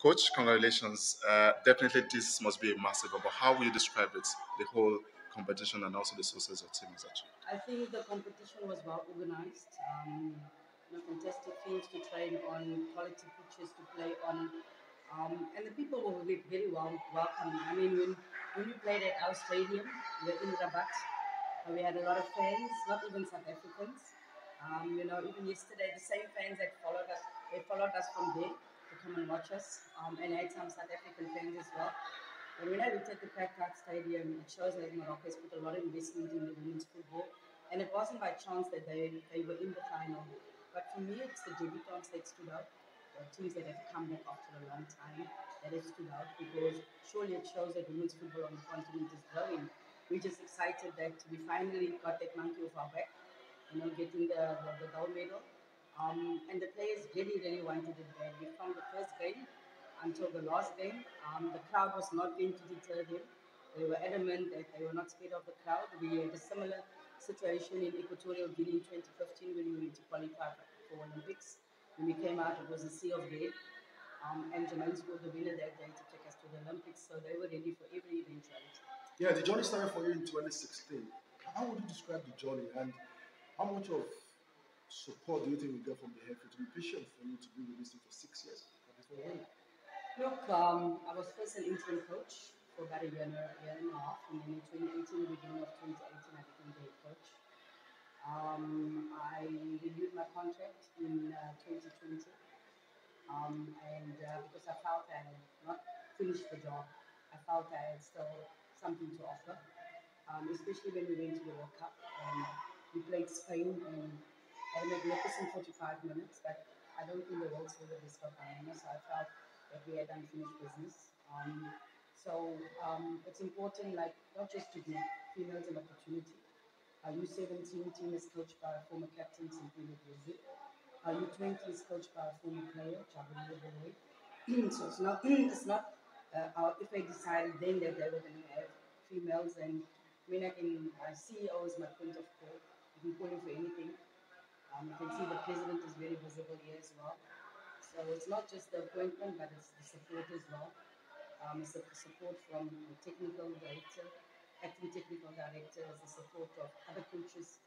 Coach, congratulations. Definitely, this must be a massive. But how will you describe it? The whole competition and also the success your team has achieved. I think the competition was well organized. Fantastic fields to train on, quality pitches to play on, and the people were very welcoming. I mean, when we played at our stadium, we were in Rabat. We had a lot of fans, not even South Africans. Even yesterday, the same fans that followed us, they followed us from there to come and watch us, and I had some South African fans as well. And when I looked at the Crackcard Stadium, it shows that Morocco has put a lot of investment in the women's football. And it wasn't by chance that they were in the final. But for me, it's the debutants that stood out, the teams that have come back after a long time that have stood out, because surely it shows that women's football on the continent is growing. We're just excited that we finally got that monkey off our back, getting the gold medal. And the players really wanted it badly from the first game until the last game. The crowd was not going to deter them. They were adamant that they were not scared of the crowd. We had a similar situation in Equatorial Guinea in 2015 when we went to qualify for Olympics. When we came out, it was a sea of red. And Jermaine scored the winner that day to take us to the Olympics, so they were ready for every eventuality. Yeah, the journey started for you in 2016. How would you describe the journey, and how much of support do you think you get from the head to be patient for you to be with this team for 6 years before winning? Look, I was first an interim coach for about a year and a half, and then in 2018, the beginning of 2018, I became the head coach. I renewed my contract in 2020, and because I felt I had not finished the job, I felt I had still something to offer, especially when we went to the World Cup and we played Spain and had a magnificent 45 minutes, but I don't think the world saw the best of Banyana, so I felt that we had unfinished business. It's important, like, not just to give females an opportunity. Our U17 team is coached by a former captain, Simply Brazil. Our U20 is coached by a former player, Jabulile Boloy. So if I decided then that they were going to have females, and when my CEO is my point of call, you can call him for anything. You can see the president is very visible here as well. So it's not just the appointment, but it's the support as well. It's the support from the technical director, acting technical directors, the support of other coaches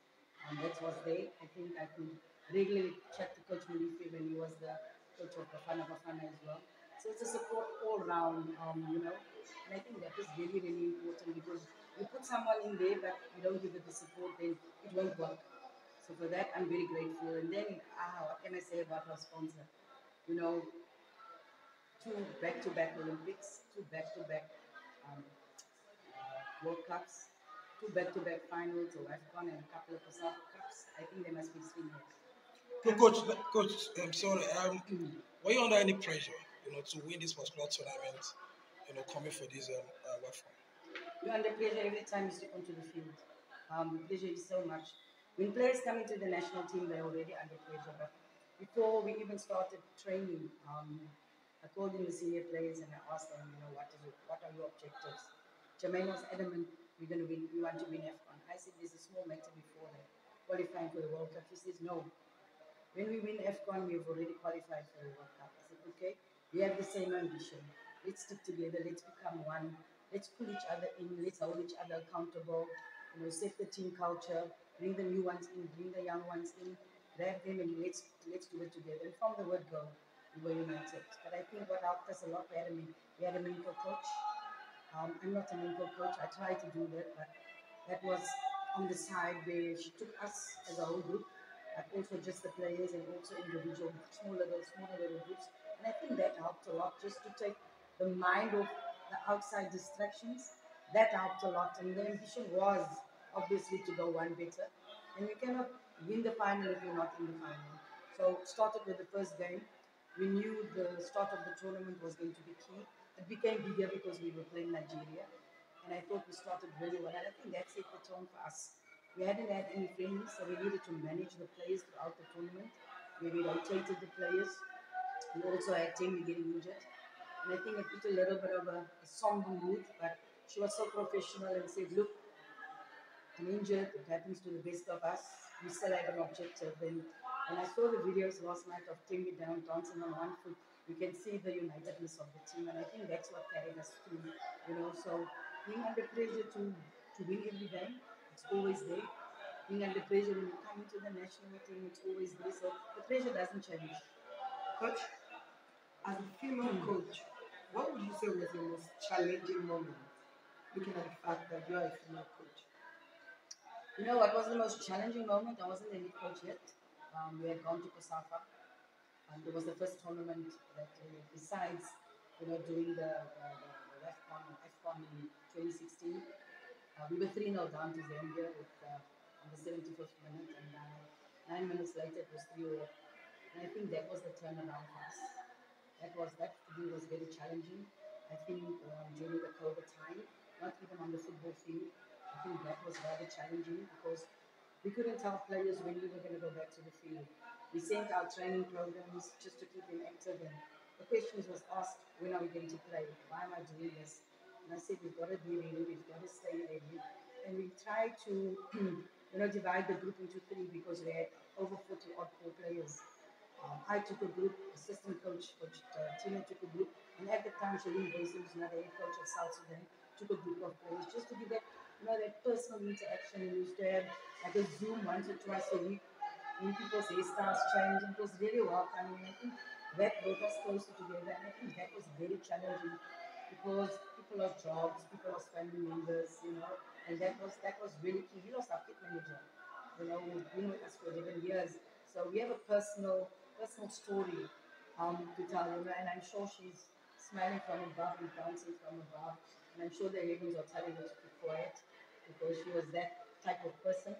that was there. I think I could regularly chat to Coach Mulife when he was the coach of Bafana as well. So it's a support all round, and I think that is really important, because you put someone in there but you don't give it the support, then it won't work. So for that, I'm very grateful. And then, what can I say about our sponsor? You know, two back-to-back Olympics, two back-to-back um, World Cups, two back-to-back finals of AFCON, and a couple of COSAFA Cups. I think they must be seniors. So, coach, I'm sorry. Were you under any pressure, to win this particular tournament, coming for this WAFCON? You're under pressure every time you step onto the field. The pressure is so much. When players come into the national team, they're already under pressure. But before we even started training, I called in the senior players and I asked them, what are your objectives? Jermaine was adamant, we want to win AFCON. I said, there's a small matter before that, qualifying for the World Cup. He says, no. When we win AFCON, we've already qualified for the World Cup. I said, okay, we have the same ambition. Let's stick together. Let's become one. Let's pull each other in. Let's hold each other accountable. Set the team culture. Bring the new ones in. Bring the young ones in. Grab them and let's do it together. And from the word go, we were united. But I think what helped us a lot, we had a mental coach. I'm not a mental coach. I tried to do that, but that was on the side where she took us as a whole group, but also just the players and also individual, smaller little groups. And I think that helped a lot, just to take the mind off the outside distractions. That helped a lot. And the ambition was obviously to go one better. And you cannot win the final if you're not in the final. So started with the first game. We knew the start of the tournament was going to be key. It became bigger because we were playing Nigeria. And I thought we started really well. And I think that set the tone for us. We hadn't had any friendlies, so we needed to manage the players throughout the tournament. We rotated the players. We also had Tammy getting injured. And I think it put a little bit of a somber mood, but she was so professional and said, look, I'm injured, it happens to the best of us. We still have an objective. And And I saw the videos last night of Timmy down dancing on one foot. You can see the unitedness of the team, and I think that's what carried us through. So being under pressure to win every game, it's always there. Being under pressure when you come into the national team, it's always there. So the pressure doesn't change. Coach, as a female coach, what would you say was the most challenging moment, looking at the fact that you are a female coach? What was the most challenging moment? I wasn't the head coach yet. We had gone to Kosafa. It was the first tournament that, besides, doing the AFCON in 2016, we were 3-0 down to Zambia with, on the 75th minute, and 9 minutes later it was 3-0. And I think that was the turnaround for us. That to me was very challenging. I think during the COVID time, not even on the football field, I think that was rather challenging because we couldn't tell players when we were going to go back to the field. We sent out training programs just to keep them active, and the questions was asked, when are we going to play? Why am I doing this? And I said, we've got to be ready, we've got to stay ready. And we tried to divide the group into three because we had over 40 odd core players. I took a group, assistant coach, Tina took a group, and at the time, Shalini Basin, who's another head coach of South Sudan, took a group of players just to give that, that personal interaction. We used to have like a Zoom once or twice a week when people's hairstyles change, and it was really welcoming. I think that brought us closer together, and I think that was very challenging because people lost jobs, people lost family members, and that was really key. We lost our kit manager, who's been with us for 11 years. So we have a personal story to tell, and I'm sure she's smiling from above and dancing from above, and I'm sure the heavens are telling her to be quiet because she was that type of person.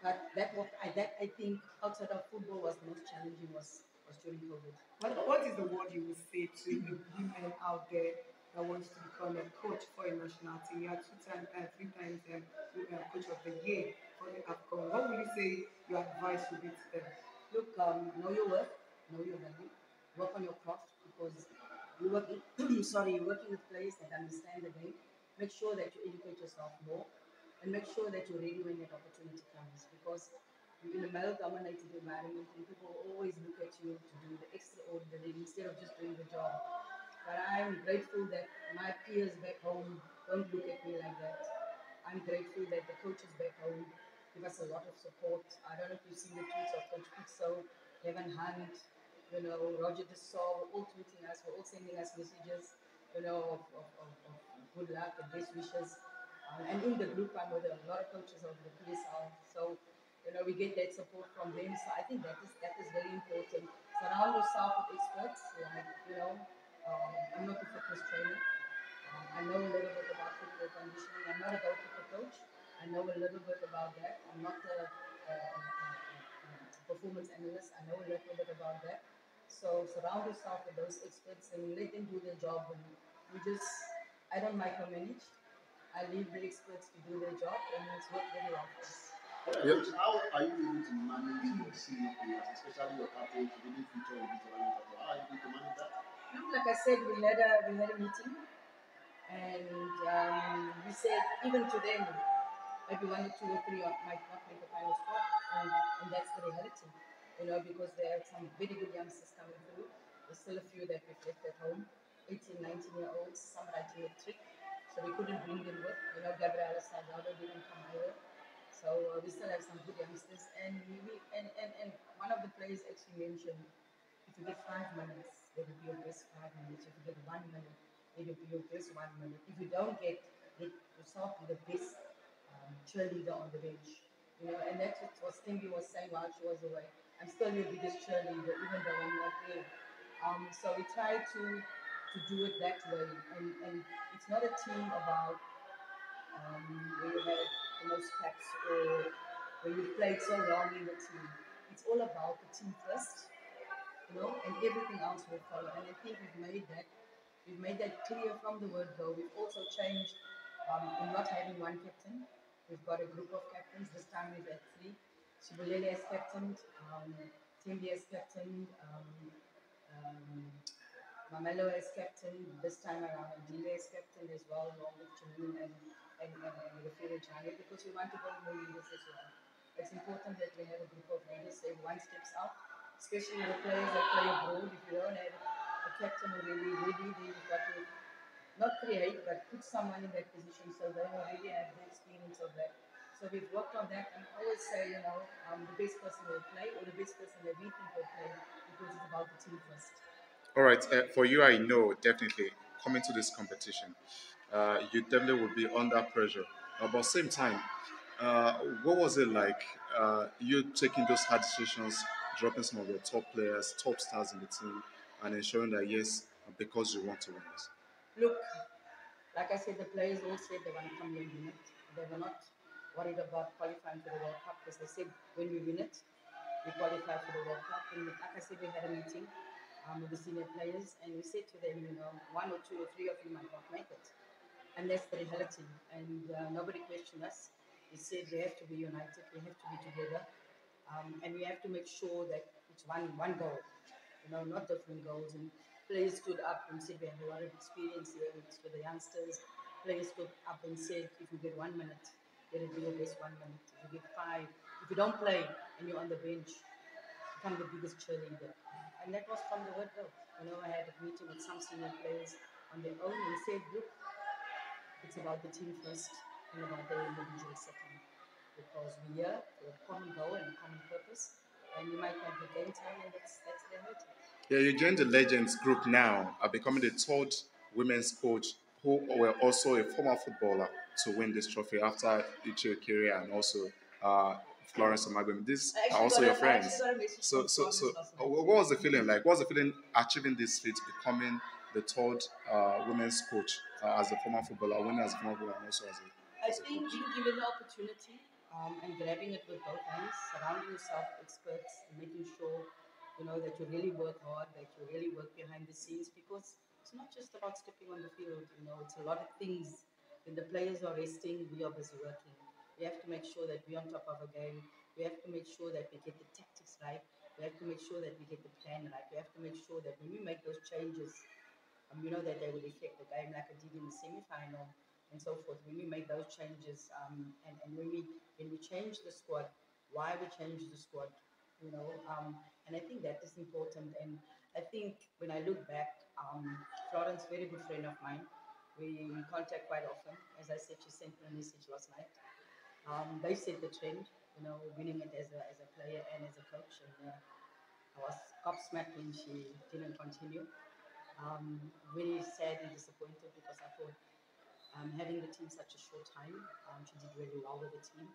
But I think outside of football was the most challenging was during COVID. What is the word you would say to the women out there that wants to become a coach for a national team? You are 3 times coach of the year for the AFCON. What would you say your advice would be to them? Look, know your work, know your value, work on your craft because you're working, you're working with players that understand the game. Make sure that you educate yourself more and make sure that you're ready when that opportunity comes because you're in a male-dominated environment and people always look at you to do the extraordinary instead of just doing the job. But I'm grateful that my peers back home don't look at me like that. I'm grateful that the coaches back home give us a lot of support. I don't know if you've seen the tweets of Coach Pixel, Kevin Hunt, Roger Dessau, all tweeting us, we're all sending us messages, of good luck and best wishes. And in the group, I'm with a lot of coaches of the PSL. So, we get that support from them. So I think that is very important. Surround yourself with experts, like, I'm not a fitness trainer. I know a little bit about football conditioning. I'm not a goalkeeper coach. I know a little bit about that. I'm not a performance analyst. I know a little bit about that. So surround yourself with those experts and let them do their job. And I don't micromanage. I leave the experts to do their job, and it's worked very well for us. Yep. How are you able to manage your senior players, especially your captain, to really feature in this tournament? How are you able to manage that? Look, like I said, we had a meeting, and we said even to them, maybe 1 or 2 or 3 might not make the final squad, and that's the reality, because there are some very good youngsters coming through. There's still a few that we've left at home, 18, 19-year-olds, some writing a trick, so we couldn't bring them with. Gabriela Salgado didn't come either. So we still have some good youngsters, and one of the players actually mentioned, if you get 5 minutes, it will be your best 5 minutes. If you get 1 minute, it will be your best 1 minute. If you don't get, let yourself be the best cheerleader on the bench. And that's what Stingy was saying while she was away. I'm still your biggest cheerleader, even though I'm not there. So we try to do it that way, and it's not a team about where you have the most caps or where you've played so long in the team. It's all about the team first, and everything else will follow. And I think we've made that clear from the word go. We've also changed in not having one captain. We've got a group of captains. This time we've had 3. Shibulele as captain, Timbi as captain, Mamelo as captain. This time around, Dile as captain as well, along with Janine and Rafira Jani, because we want to build more leaders as well. it's important that we have a group of leaders so everyone steps up, especially the players that play abroad. If you don't have a captain already ready, then you've got to not create, but put someone in that position so they already have the experience of that. So we've worked on that, and I always say, the best person will play, or the best person that we think will play, because it's about the team first. All right, for you, I know definitely coming to this competition, you definitely will be under pressure. But same time, uh, what was it like? You taking those hard decisions, dropping some of your top players, top stars in the team, and ensuring that yes, because you want to win this. Look, like I said, the players all said they want to come here and win it. They were not worried about qualifying for the World Cup because they said when we win it, we qualify for the World Cup. And like I said, we had a meeting with the senior players, and we said to them, one or two or three of you might not make it. And that's the reality. And nobody questioned us. We said we have to be united, we have to be together, and we have to make sure that it's one goal, not different goals. And players stood up and said we have a lot of experience here for the youngsters. Players stood up and said if you get 1 minute, let it be your best 1 minute. If you get five, if you don't play and you're on the bench, become the biggest cheerleader. And that was from the word go. I had a meeting with some senior players on their own and said, look, it's about the team first and about the individual second. Because we're here for a common goal and a common purpose. And you might not get game time, and that's the reality. Yeah, you joined the Legends group now, becoming the third women's coach who were also a former footballer to win this trophy after Ichiro Kiri and also uh, Florence Amagwem. These are also your friends. So, what was the feeling like? What was the feeling achieving this feat, becoming the third women's coach as a former footballer, winning as a former footballer, and also I as a think coach? being given the opportunity and grabbing it with both hands, surrounding yourself with experts, and making sure that you really work hard, that you really work behind the scenes, because it's not just about stepping on the field. It's a lot of things. When the players are resting, we are busy working. We have to make sure that we're on top of a game. We have to make sure that we get the tactics right. We have to make sure that we get the plan right. We have to make sure that when we make those changes, that they will affect the game like it did in the semi-final and so forth. When we make those changes, and when we change the squad, why we change the squad, and I think that is important. And I think when I look back, Florence, very good friend of mine, we in contact quite often. As I said, she sent me a message last night. They set the trend, winning it as a player and as a coach, and I was gobsmacked when she didn't continue. Really sad and disappointed because I thought having the team such a short time, she did really well with the team.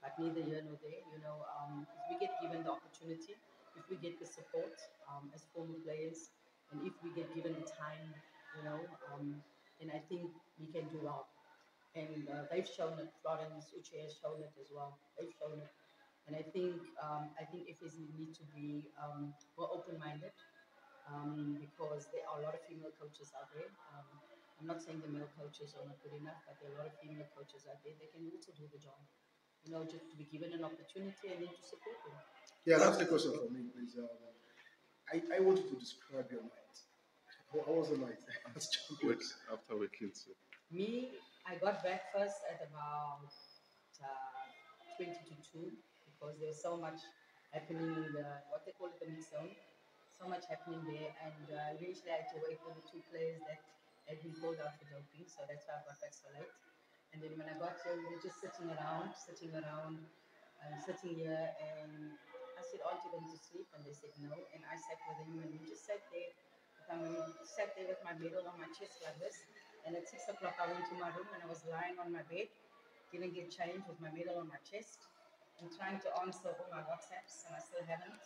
But neither here nor there, if we get given the opportunity, if we get the support as former players, and if we get given the time, you know, then I think we can do well. And they've shown it. Florence Uche has shown it as well. They've shown it. And I think FAs need to be more open-minded because there are a lot of female coaches out there. I'm not saying the male coaches are not good enough, but there are a lot of female coaches out there that can also do the job. Just to be given an opportunity and then to support them. Yeah, that's the question for me, please. I want you to describe your night. How was the night as champions? After we killed you. Me, I got back first at about 20 to 2 because there was so much happening in what they call it, the mix zone. So much happening there, and eventually I had to wait for the two players that had been called out for doping, so that's why I got back so late. And then when I got here, we were just sitting here, and I said, aren't you going to sleep? And they said no, and I sat with him, and we just sat there. Sat there with my medal on my chest like this, and at 6 o'clock I went to my room and I was lying on my bed, didn't get changed with my medal on my chest, and trying to answer all my WhatsApps, and I still haven't.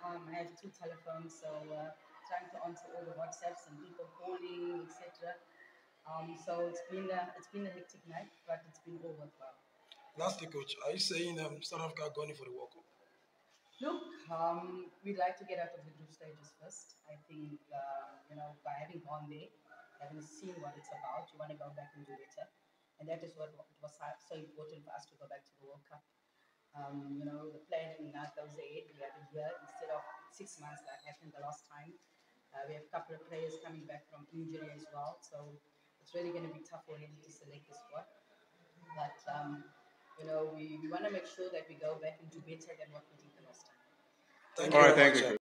I have two telephones, so trying to answer all the WhatsApps and people calling, etc. So it's been a hectic night, but it's been all worthwhile. Lastly, coach, are you saying South Africa are going for the World Cup? Look, we'd like to get out of the group stages first. I think, by having gone there, having seen what it's about, you want to go back and do better. And that is what it was so important for us to go back to the World Cup. The planning now goes ahead. We have a year instead of 6 months like happened the last time. We have a couple of players coming back from injury as well. So it's really going to be tough already to select the squad. But we want to make sure that we go back and do better than what we did the last time. Thank All you right, very thank much. you.